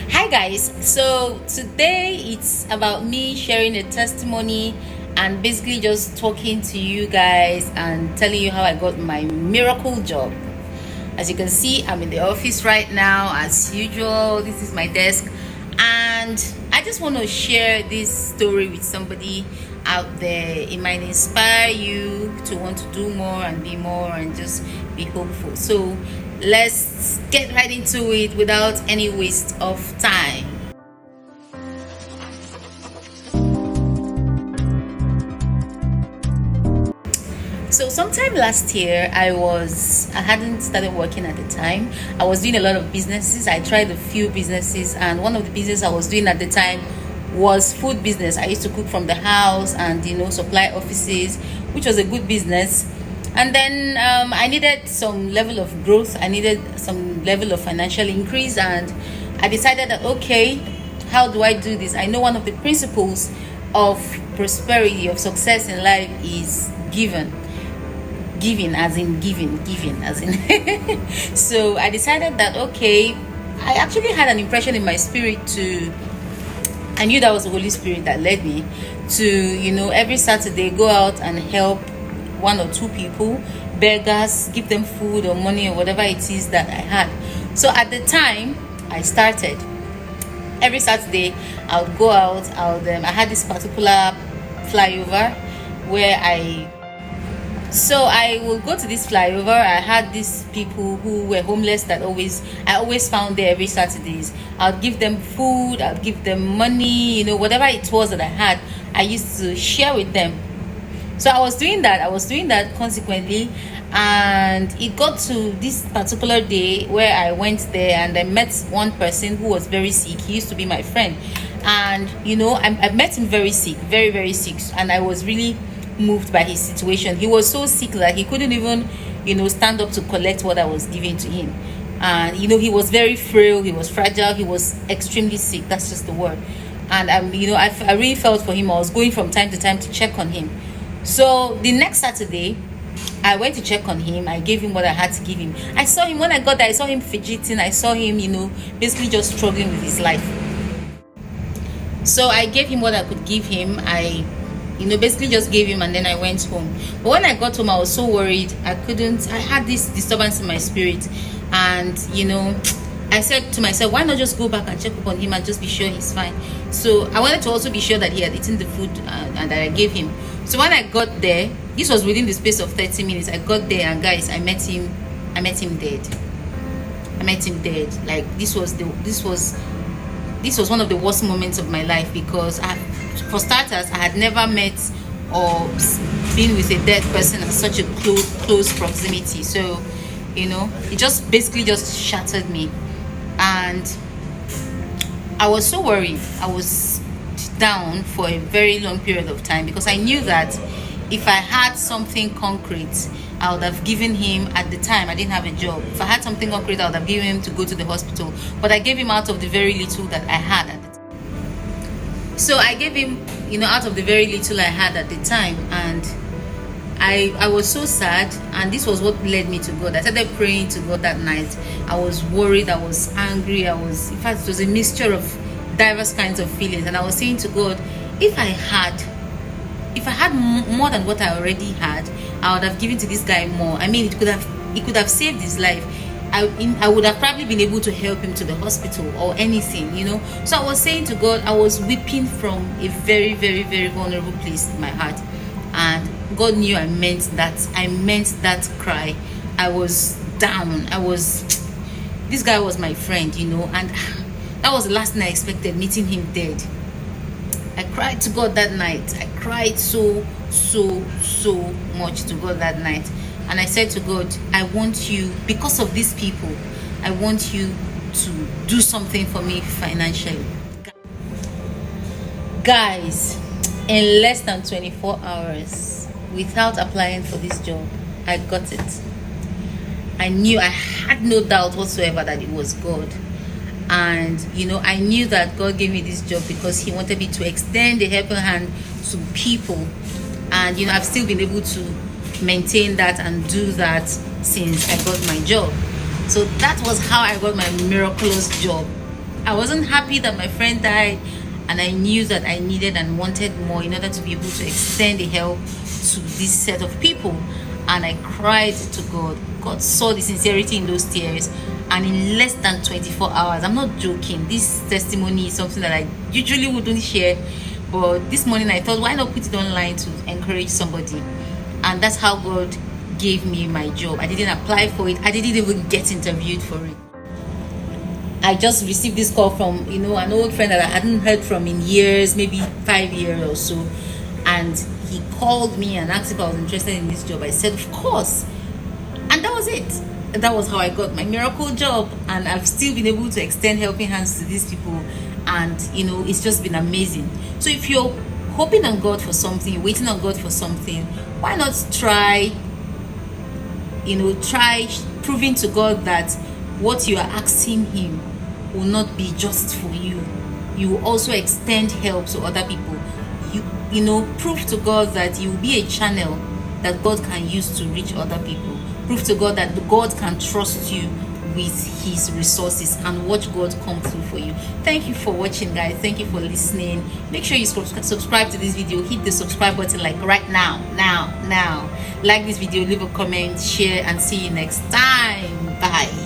Hi guys, so today it's about me sharing a testimony and basically just talking to you guys and telling you how I got my miracle job. As you can see, I'm in the office right now as usual. This is my desk, and I just want to share this story with somebody out there. It might inspire you to want to do more and be more and just be hopeful. So let's get right into it without any waste of time. So sometime last year, I hadn't started working at the time. I was doing a lot of businesses. I tried a few businesses, and one of the business I was doing at the time was food business. I used to cook from the house and supply offices, which was a good business. And then I needed some level of growth. I needed some level of financial increase, and I decided that okay, how do I do this? I know one of the principles of prosperity, of success in life is giving as in giving as in so I decided that okay, I actually had an impression in my spirit to I knew that was the Holy Spirit that led me to every Saturday go out and help one or two people, beggars, give them food or money or whatever it is that I had. So at the time I started, every Saturday I would go out. I had this particular flyover where I would go to this flyover. I had these people who were homeless that I always found there every Saturdays. I'd give them food, I'd give them money, whatever it was that I had, I used to share with them. So I was doing that consequently, and it got to this particular day where I went there and I met one person who was very sick. He used to be my friend, and I met him very sick, very, very sick, and I was really moved by his situation. He was so sick that he couldn't even stand up to collect what I was giving to him. And he was very frail, he was fragile, he was extremely sick. That's just the word. And I really felt for him. I was going from time to time to check on him. So the next Saturday I went to check on him. I gave him what I had to give him. I saw him when I got there. I saw him fidgeting. I saw him basically just struggling with his life. So I gave him what I could give him. I basically just gave him, and then I went home. But when I got home, I was so worried. I had this disturbance in my spirit, and I said to myself, why not just go back and check up on him and just be sure he's fine? So I wanted to also be sure that he had eaten the food and that I gave him. So when I got there, this was within the space of 30 minutes. I got there, and guys, I met him dead. Like this was one of the worst moments of my life, because for starters, I had never met or been with a dead person at such a close proximity. So it just basically just shattered me, and I was so worried. I was down for a very long period of time, because I knew that if I had something concrete, I would have given him. At the time I didn't have a job. If I had something concrete, I would have given him to go to the hospital, but I gave him out of the very little that I had at the time. So I gave him out of the very little I had at the time, and I was so sad, and this was what led me to God. I started praying to God that night. I was worried, I was angry, in fact, it was a mixture of diverse kinds of feelings, and I was saying to God, if I had more than what I already had, I would have given to this guy more. I mean, it could have saved his life. I would have probably been able to help him to the hospital or anything, So I was saying to God, I was weeping from a very, very, very vulnerable place in my heart, and God knew I meant that cry. I was down. This guy was my friend, and that was the last thing I expected, meeting him dead. I cried to God that night. I cried so much to God that night. And I said to God, I want you, because of these people, I want you to do something for me financially. Guys, in less than 24 hours, without applying for this job, I got it. I had no doubt whatsoever that it was God. And I knew that God gave me this job because he wanted me to extend a helping hand to people. And I've still been able to maintain that and do that since I got my job. So that was how I got my miraculous job. I wasn't happy that my friend died, and I knew that I needed and wanted more in order to be able to extend the help to this set of people. And I cried to God. God saw the sincerity in those tears, and in less than 24 hours, I'm not joking, this testimony is something that I usually wouldn't share, but this morning I thought, why not put it online to encourage somebody? And that's how God gave me my job. I didn't apply for it, I didn't even get interviewed for it. I just received this call from, an old friend that I hadn't heard from in years, maybe 5 years or so. And he called me and asked if I was interested in this job. I said, of course. And that was it. That was how I got my miracle job. And I've still been able to extend helping hands to these people. And, it's just been amazing. So if you're hoping on God for something, waiting on God for something, why not try proving to God that what you are asking Him will not be just for you. You will also extend help to other people. Prove to God that you will be a channel that God can use to reach other people. Prove to God that God can trust you with His resources, and watch God come through for you. Thank you for watching, guys. Thank you for listening. Make sure you subscribe to this video. Hit the subscribe button like right now. Like this video, leave a comment, share, and see you next time. Bye.